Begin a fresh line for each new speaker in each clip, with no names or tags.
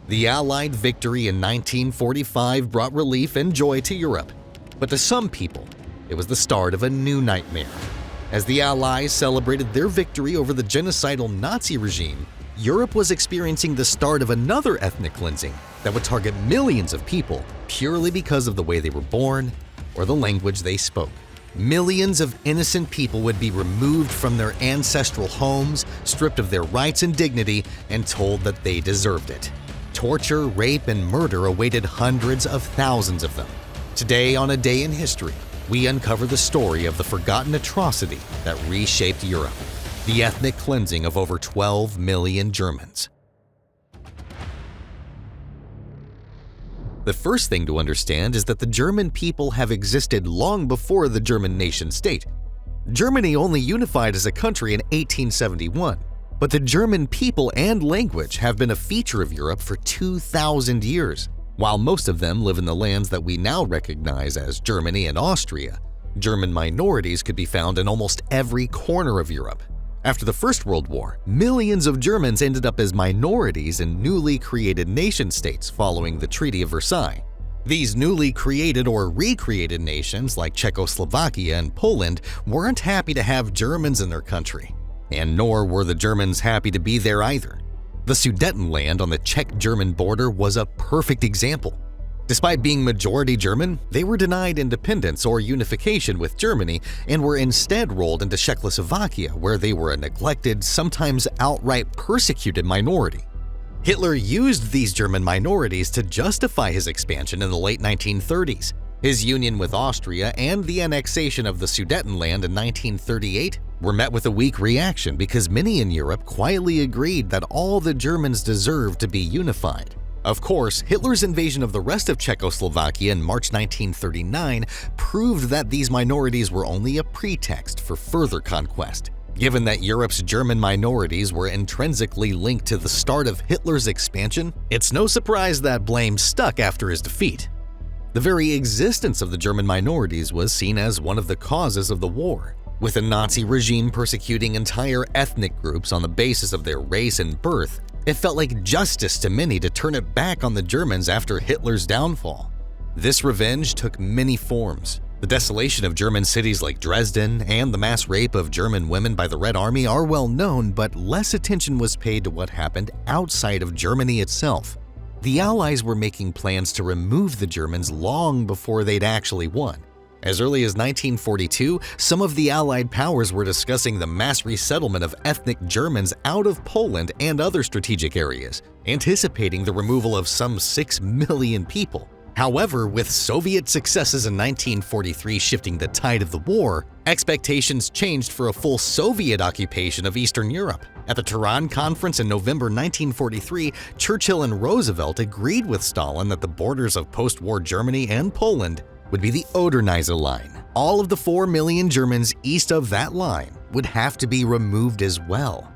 The Allied victory in 1945 brought relief and joy to Europe, but to some people, it was the start of a new nightmare. As the Allies celebrated their victory over the genocidal Nazi regime, Europe was experiencing the start of another ethnic cleansing that would target millions of people purely because of the way they were born or the language they spoke. Millions of innocent people would be removed from their ancestral homes, stripped of their rights and dignity, and told that they deserved it. Torture, rape, and murder awaited hundreds of thousands of them. Today, on A Day in History, we uncover the story of the forgotten atrocity that reshaped Europe, the ethnic cleansing of over 12 million Germans. The first thing to understand is that the German people have existed long before the German nation-state. Germany only unified as a country in 1871, but the German people and language have been a feature of Europe for 2,000 years. While most of them live in the lands that we now recognize as Germany and Austria, German minorities could be found in almost every corner of Europe. After the First World War, millions of Germans ended up as minorities in newly created nation-states following the Treaty of Versailles. These newly created or recreated nations like Czechoslovakia and Poland weren't happy to have Germans in their country, and nor were the Germans happy to be there either. The Sudetenland on the Czech-German border was a perfect example. Despite being majority German, they were denied independence or unification with Germany and were instead rolled into Czechoslovakia, where they were a neglected, sometimes outright persecuted minority. Hitler used these German minorities to justify his expansion in the late 1930s. His union with Austria and the annexation of the Sudetenland in 1938 were met with a weak reaction because many in Europe quietly agreed that all the Germans deserved to be unified. Of course, Hitler's invasion of the rest of Czechoslovakia in March 1939 proved that these minorities were only a pretext for further conquest. Given that Europe's German minorities were intrinsically linked to the start of Hitler's expansion, it's no surprise that blame stuck after his defeat. The very existence of the German minorities was seen as one of the causes of the war. With the Nazi regime persecuting entire ethnic groups on the basis of their race and birth, it felt like justice to many to turn it back on the Germans after Hitler's downfall. This revenge took many forms. The desolation of German cities like Dresden and the mass rape of German women by the Red Army are well known, but less attention was paid to what happened outside of Germany itself. The Allies were making plans to remove the Germans long before they'd actually won. As early as 1942, some of the Allied powers were discussing the mass resettlement of ethnic Germans out of Poland and other strategic areas, anticipating the removal of some 6 million people. However, with Soviet successes in 1943 shifting the tide of the war, expectations changed for a full Soviet occupation of Eastern Europe. At the Tehran Conference in November 1943, Churchill and Roosevelt agreed with Stalin that the borders of post-war Germany and Poland would be the Oder-Neisse line. All of the 4 million Germans east of that line would have to be removed as well.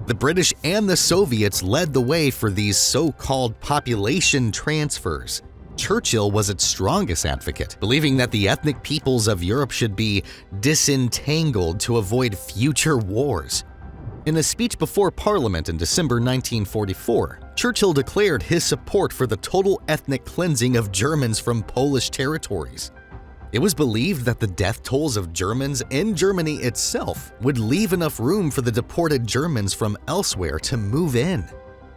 The British and the Soviets led the way for these so-called population transfers. Churchill was its strongest advocate, believing that the ethnic peoples of Europe should be disentangled to avoid future wars. In a speech before Parliament in December 1944, Churchill declared his support for the total ethnic cleansing of Germans from Polish territories. It was believed that the death tolls of Germans in Germany itself would leave enough room for the deported Germans from elsewhere to move in.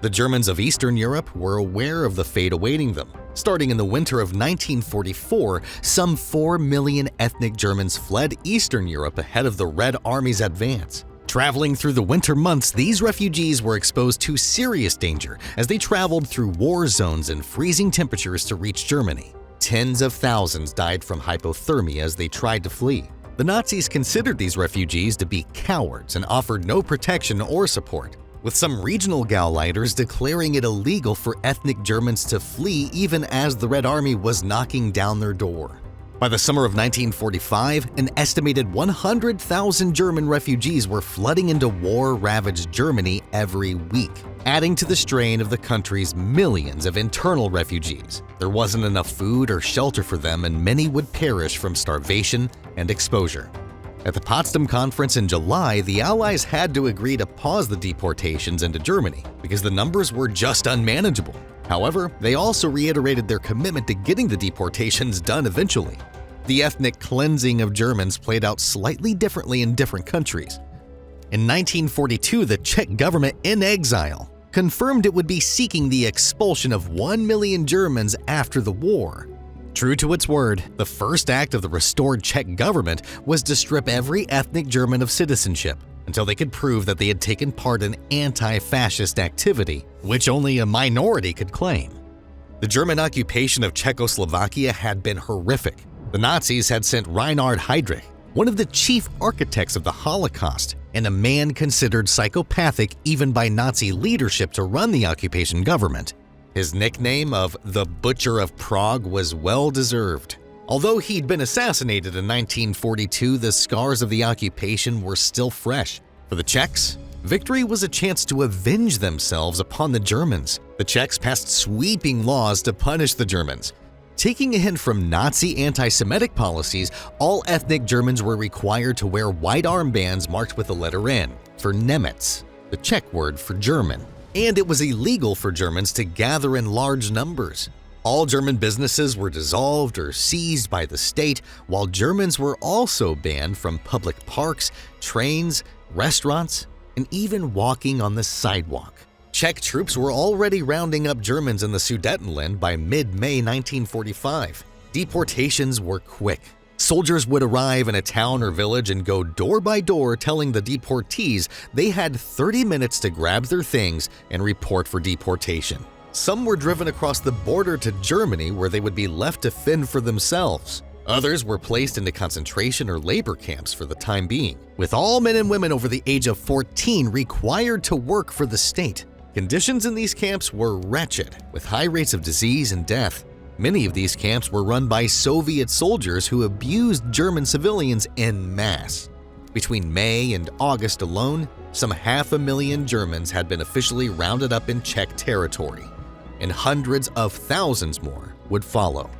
The Germans of Eastern Europe were aware of the fate awaiting them. Starting in the winter of 1944, some 4 million ethnic Germans fled Eastern Europe ahead of the Red Army's advance. Traveling through the winter months, these refugees were exposed to serious danger as they traveled through war zones and freezing temperatures to reach Germany. Tens of thousands died from hypothermia as they tried to flee. The Nazis considered these refugees to be cowards and offered no protection or support, with some regional Gauleiters declaring it illegal for ethnic Germans to flee even as the Red Army was knocking down their door. By the summer of 1945, an estimated 100,000 German refugees were flooding into war-ravaged Germany every week, adding to the strain of the country's millions of internal refugees. There wasn't enough food or shelter for them, and many would perish from starvation and exposure. At the Potsdam Conference in July, the Allies had to agree to pause the deportations into Germany because the numbers were just unmanageable. However, they also reiterated their commitment to getting the deportations done eventually. The ethnic cleansing of Germans played out slightly differently in different countries. In 1942, the Czech government in exile confirmed it would be seeking the expulsion of 1 million Germans after the war. True to its word, the first act of the restored Czech government was to strip every ethnic German of citizenship until they could prove that they had taken part in anti-fascist activity, which only a minority could claim. The German occupation of Czechoslovakia had been horrific. The Nazis had sent Reinhard Heydrich, one of the chief architects of the Holocaust, and a man considered psychopathic even by Nazi leadership to run the occupation government. His nickname of the Butcher of Prague was well-deserved. Although he'd been assassinated in 1942, the scars of the occupation were still fresh. For the Czechs, victory was a chance to avenge themselves upon the Germans. The Czechs passed sweeping laws to punish the Germans. Taking a hint from Nazi anti-Semitic policies, all ethnic Germans were required to wear white armbands marked with the letter N for Nemitz, the Czech word for German. And it was illegal for Germans to gather in large numbers. All German businesses were dissolved or seized by the state, while Germans were also banned from public parks, trains, restaurants, and even walking on the sidewalk. Czech troops were already rounding up Germans in the Sudetenland by mid-May 1945. Deportations were quick. Soldiers would arrive in a town or village and go door by door telling the deportees they had 30 minutes to grab their things and report for deportation. Some were driven across the border to Germany where they would be left to fend for themselves. Others were placed into concentration or labor camps for the time being, with all men and women over the age of 14 required to work for the state. Conditions in these camps were wretched, with high rates of disease and death. Many of these camps were run by Soviet soldiers who abused German civilians en masse. Between May and August alone, some 500,000 Germans had been officially rounded up in Czech territory, and hundreds of thousands more would follow.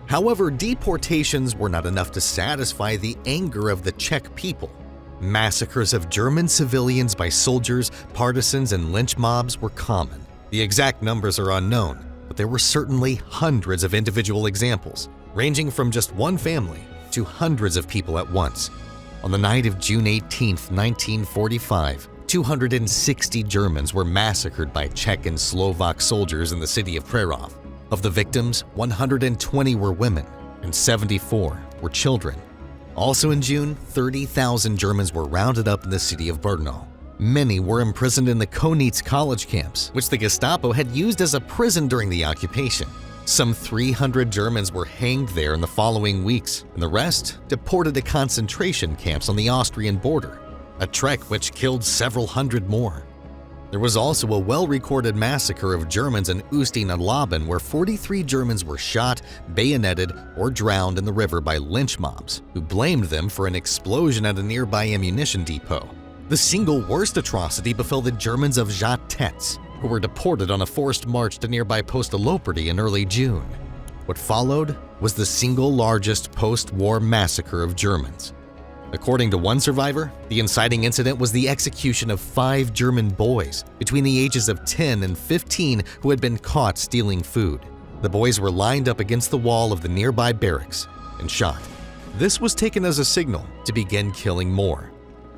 However, deportations were not enough to satisfy the anger of the Czech people. Massacres of German civilians by soldiers, partisans, and lynch mobs were common. The exact numbers are unknown, but there were certainly hundreds of individual examples, ranging from just one family to hundreds of people at once. On the night of June 18, 1945, 260 Germans were massacred by Czech and Slovak soldiers in the city of Prerov. Of the victims, 120 were women and 74 were children. Also in June, 30,000 Germans were rounded up in the city of Brno. Many were imprisoned in the Konitz college camps, which the Gestapo had used as a prison during the occupation. Some 300 Germans were hanged there in the following weeks, and the rest deported to concentration camps on the Austrian border, a trek which killed several hundred more. There was also a well-recorded massacre of Germans in Ustin and Laben where 43 Germans were shot, bayoneted, or drowned in the river by lynch mobs, who blamed them for an explosion at a nearby ammunition depot. The single worst atrocity befell the Germans of Žatec, who were deported on a forced march to nearby Postoloprty in early June. What followed was the single largest post-war massacre of Germans. According to one survivor, the inciting incident was the execution of 5 German boys between the ages of 10 and 15 who had been caught stealing food. The boys were lined up against the wall of the nearby barracks and shot. This was taken as a signal to begin killing more.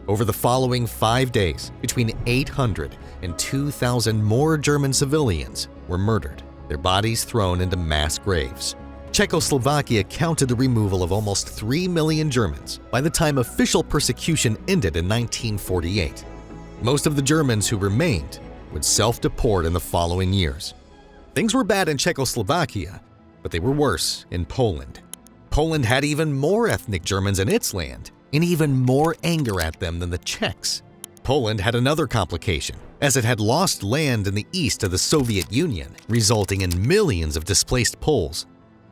Over the following 5 days, between 800 and 2,000 more German civilians were murdered, their bodies thrown into mass graves. Czechoslovakia counted the removal of almost 3 million Germans by the time official persecution ended in 1948. Most of the Germans who remained would self-deport in the following years. Things were bad in Czechoslovakia, but they were worse in Poland. Poland had even more ethnic Germans in its land, and even more anger at them than the Czechs. Poland had another complication, as it had lost land in the east to the Soviet Union, resulting in millions of displaced Poles.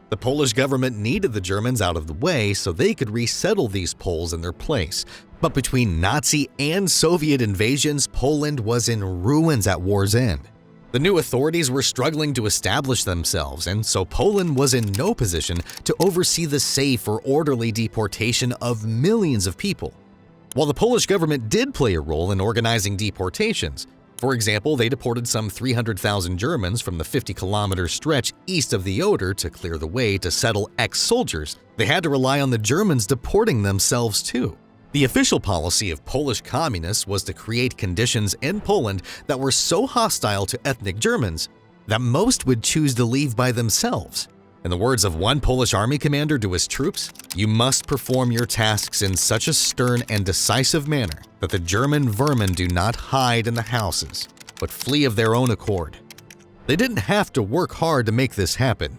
The Polish government needed the Germans out of the way so they could resettle these Poles in their place. But between Nazi and Soviet invasions, Poland was in ruins at war's end. The new authorities were struggling to establish themselves, and so Poland was in no position to oversee the safe or orderly deportation of millions of people. While the Polish government did play a role in organizing deportations, for example, they deported some 300,000 Germans from the 50-kilometer stretch east of the Oder to clear the way to settle ex-soldiers. They had to rely on the Germans deporting themselves too. The official policy of Polish communists was to create conditions in Poland that were so hostile to ethnic Germans that most would choose to leave by themselves. In the words of one Polish army commander to his troops, "You must perform your tasks in such a stern and decisive manner that the German vermin do not hide in the houses, but flee of their own accord." They didn't have to work hard to make this happen.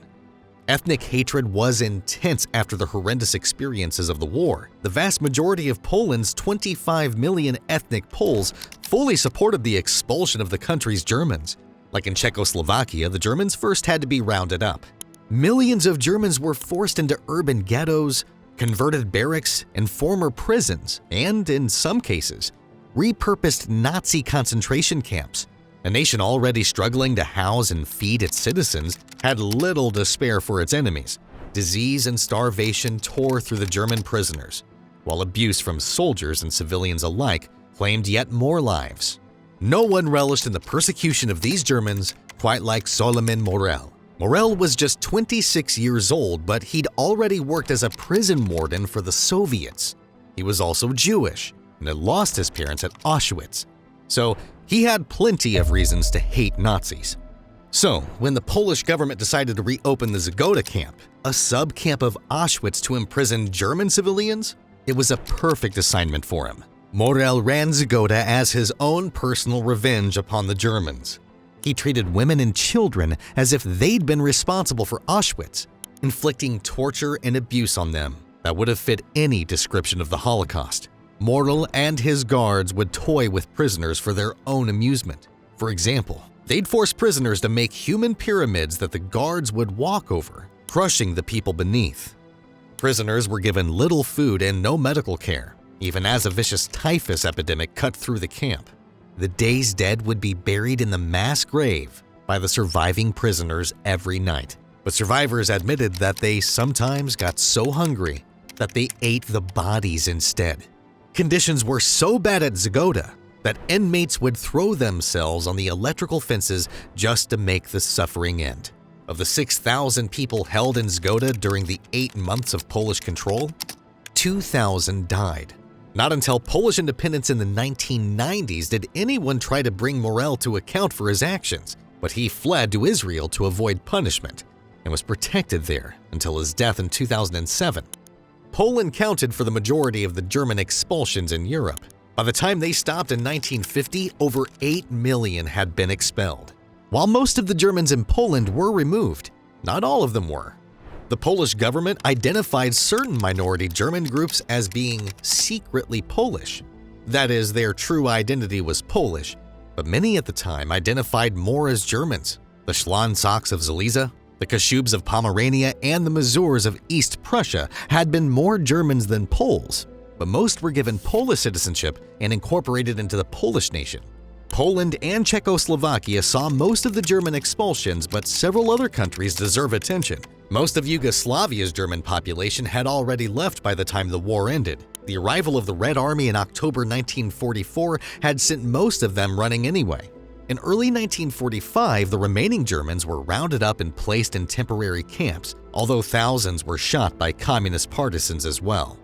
Ethnic hatred was intense after the horrendous experiences of the war. The vast majority of Poland's 25 million ethnic Poles fully supported the expulsion of the country's Germans. Like in Czechoslovakia, the Germans first had to be rounded up. Millions of Germans were forced into urban ghettos, converted barracks, and former prisons, and, in some cases, repurposed Nazi concentration camps. A nation already struggling to house and feed its citizens had little to spare for its enemies. Disease and starvation tore through the German prisoners, while abuse from soldiers and civilians alike claimed yet more lives. No one relished in the persecution of these Germans quite like Solomon Morel. Morel was just 26 years old, but he'd already worked as a prison warden for the Soviets. He was also Jewish and had lost his parents at Auschwitz, so he had plenty of reasons to hate Nazis. So, when the Polish government decided to reopen the Zgoda camp, a sub-camp of Auschwitz to imprison German civilians, it was a perfect assignment for him. Morel ran Zgoda as his own personal revenge upon the Germans. He treated women and children as if they'd been responsible for Auschwitz, inflicting torture and abuse on them that would have fit any description of the Holocaust. Morel and his guards would toy with prisoners for their own amusement. For example, they'd force prisoners to make human pyramids that the guards would walk over, crushing the people beneath. Prisoners were given little food and no medical care, even as a vicious typhus epidemic cut through the camp. The day's dead would be buried in the mass grave by the surviving prisoners every night. But survivors admitted that they sometimes got so hungry that they ate the bodies instead. Conditions were so bad at Zgoda that inmates would throw themselves on the electrical fences just to make the suffering end. Of the 6,000 people held in Zgoda during the 8 months of Polish control, 2,000 died. Not until Polish independence in the 1990s did anyone try to bring Morel to account for his actions, but he fled to Israel to avoid punishment and was protected there until his death in 2007. Poland counted for the majority of the German expulsions in Europe. By the time they stopped in 1950, over 8 million had been expelled. While most of the Germans in Poland were removed, not all of them were. The Polish government identified certain minority German groups as being secretly Polish. That is, their true identity was Polish, but many at the time identified more as Germans. The Schlonzaks of Silesia, the Kashubs of Pomerania, and the Mazurs of East Prussia had been more Germans than Poles, but most were given Polish citizenship and incorporated into the Polish nation. Poland and Czechoslovakia saw most of the German expulsions, but several other countries deserve attention. Most of Yugoslavia's German population had already left by the time the war ended. The arrival of the Red Army in October 1944 had sent most of them running anyway. In early 1945, the remaining Germans were rounded up and placed in temporary camps, although thousands were shot by communist partisans as well.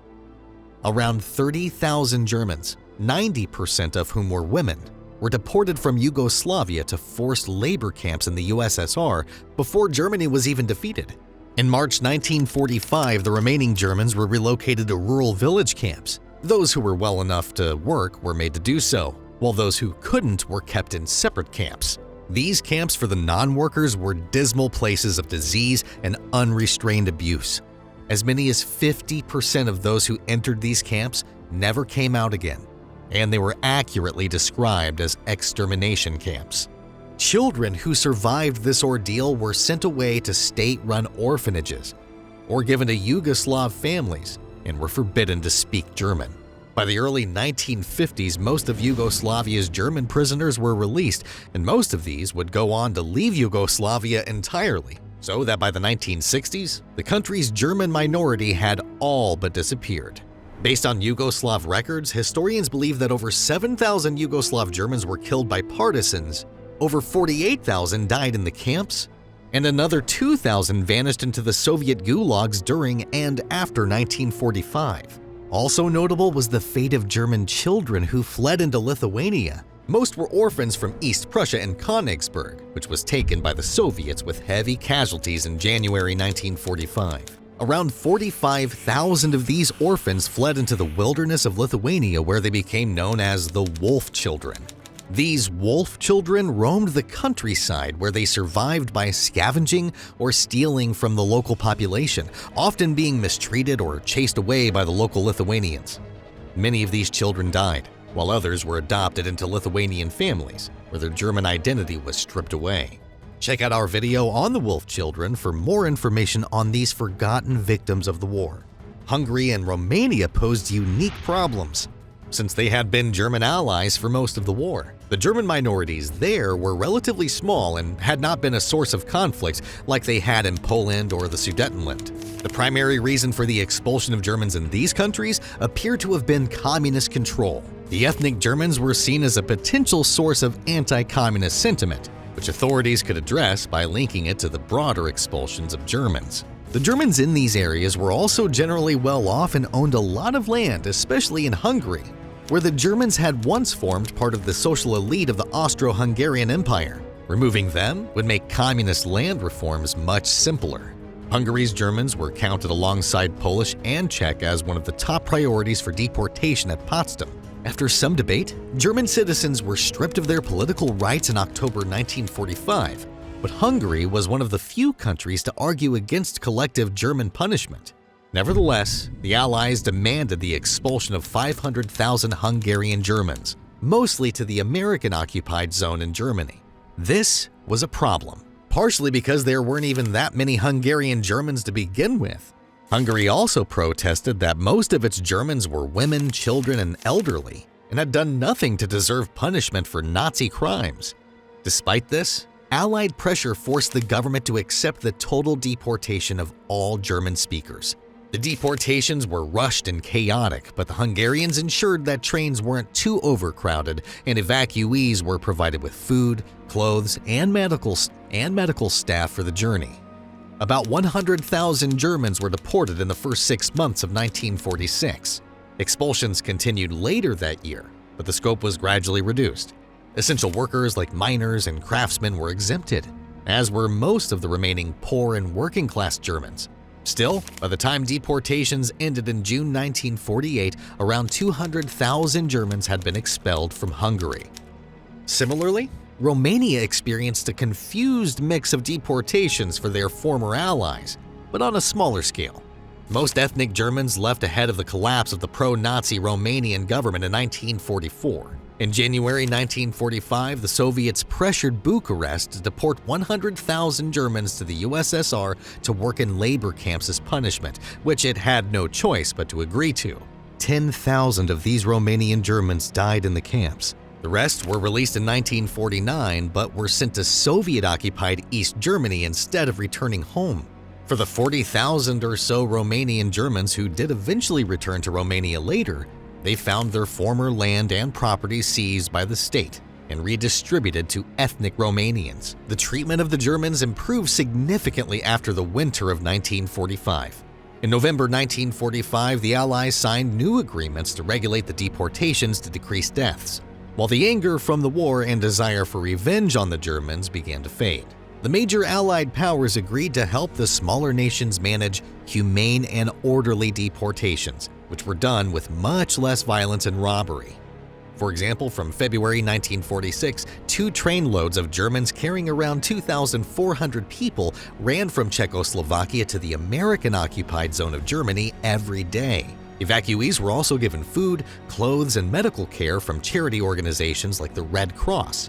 Around 30,000 Germans, 90% of whom were women, were deported from Yugoslavia to forced labor camps in the USSR before Germany was even defeated. In March 1945, the remaining Germans were relocated to rural village camps. Those who were well enough to work were made to do so, while those who couldn't were kept in separate camps. These camps for the non-workers were dismal places of disease and unrestrained abuse. As many as 50% of those who entered these camps never came out again, and they were accurately described as extermination camps. Children who survived this ordeal were sent away to state-run orphanages or given to Yugoslav families and were forbidden to speak German. By the early 1950s, most of Yugoslavia's German prisoners were released, and most of these would go on to leave Yugoslavia entirely, so that by the 1960s, the country's German minority had all but disappeared. Based on Yugoslav records, historians believe that over 7,000 Yugoslav Germans were killed by partisans, over 48,000 died in the camps, and another 2,000 vanished into the Soviet gulags during and after 1945. Also notable was the fate of German children who fled into Lithuania. Most were orphans from East Prussia and Königsberg, which was taken by the Soviets with heavy casualties in January 1945. Around 45,000 of these orphans fled into the wilderness of Lithuania, where they became known as the Wolf Children. These wolf children roamed the countryside, where they survived by scavenging or stealing from the local population, often being mistreated or chased away by the local Lithuanians. Many of these children died, while others were adopted into Lithuanian families, where their German identity was stripped away. Check out our video on the wolf children for more information on these forgotten victims of the war. Hungary and Romania posed unique problems, since they had been German allies for most of the war. The German minorities there were relatively small and had not been a source of conflict like they had in Poland or the Sudetenland. The primary reason for the expulsion of Germans in these countries appeared to have been communist control. The ethnic Germans were seen as a potential source of anti-communist sentiment, which authorities could address by linking it to the broader expulsions of Germans. The Germans in these areas were also generally well off and owned a lot of land, especially in Hungary, where the Germans had once formed part of the social elite of the Austro-Hungarian Empire. Removing them would make communist land reforms much simpler. Hungary's Germans were counted alongside Polish and Czech as one of the top priorities for deportation at Potsdam. After some debate, German citizens were stripped of their political rights in October 1945, but Hungary was one of the few countries to argue against collective German punishment. Nevertheless, the Allies demanded the expulsion of 500,000 Hungarian Germans, mostly to the American-occupied zone in Germany. This was a problem, partially because there weren't even that many Hungarian Germans to begin with. Hungary also protested that most of its Germans were women, children, and elderly, and had done nothing to deserve punishment for Nazi crimes. Despite this, Allied pressure forced the government to accept the total deportation of all German speakers. The deportations were rushed and chaotic, but the Hungarians ensured that trains weren't too overcrowded and evacuees were provided with food, clothes, and medical staff for the journey. About 100,000 Germans were deported in the first 6 months of 1946. Expulsions continued later that year, but the scope was gradually reduced. Essential workers like miners and craftsmen were exempted, as were most of the remaining poor and working-class Germans. Still, by the time deportations ended in June 1948, around 200,000 Germans had been expelled from Hungary. Similarly, Romania experienced a confused mix of deportations for their former allies, but on a smaller scale. Most ethnic Germans left ahead of the collapse of the pro-Nazi Romanian government in 1944. In January 1945, the Soviets pressured Bucharest to deport 100,000 Germans to the USSR to work in labor camps as punishment, which it had no choice but to agree to. 10,000 of these Romanian Germans died in the camps. The rest were released in 1949, but were sent to Soviet-occupied East Germany instead of returning home. For the 40,000 or so Romanian Germans who did eventually return to Romania later, they found their former land and property seized by the state and redistributed to ethnic Romanians. The treatment of the Germans improved significantly after the winter of 1945. In November 1945, the Allies signed new agreements to regulate the deportations to decrease deaths, while the anger from the war and desire for revenge on the Germans began to fade. The major Allied powers agreed to help the smaller nations manage humane and orderly deportations, which were done with much less violence and robbery. For example, from February 1946, 2 trainloads of Germans carrying around 2,400 people ran from Czechoslovakia to the American-occupied zone of Germany every day. Evacuees were also given food, clothes, and medical care from charity organizations like the Red Cross.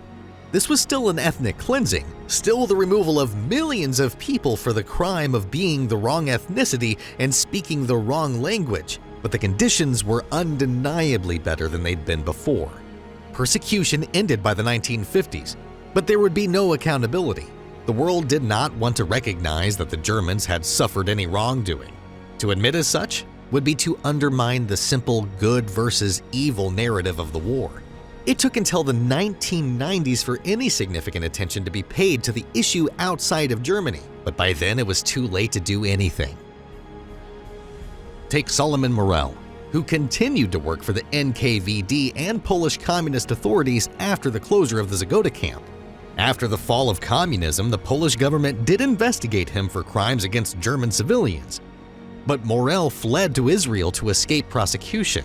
This was still an ethnic cleansing, still the removal of millions of people for the crime of being the wrong ethnicity and speaking the wrong language, but the conditions were undeniably better than they'd been before. Persecution ended by the 1950s, but there would be no accountability. The world did not want to recognize that the Germans had suffered any wrongdoing. To admit as such would be to undermine the simple good versus evil narrative of the war. It took until the 1990s for any significant attention to be paid to the issue outside of Germany, but by then it was too late to do anything. Take Solomon Morel, who continued to work for the NKVD and Polish communist authorities after the closure of the Zagota camp. After the fall of communism, the Polish government did investigate him for crimes against German civilians, but Morel fled to Israel to escape prosecution.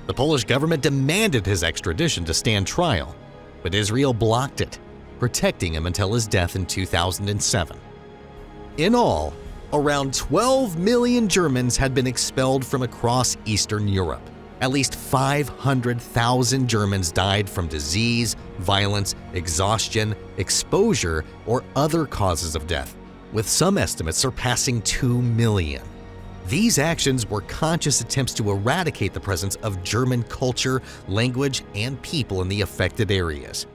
The Polish government demanded his extradition to stand trial, but Israel blocked it, protecting him until his death in 2007. In all, around 12 million Germans had been expelled from across Eastern Europe. At least 500,000 Germans died from disease, violence, exhaustion, exposure, or other causes of death, with some estimates surpassing 2 million. These actions were conscious attempts to eradicate the presence of German culture, language, and people in the affected areas.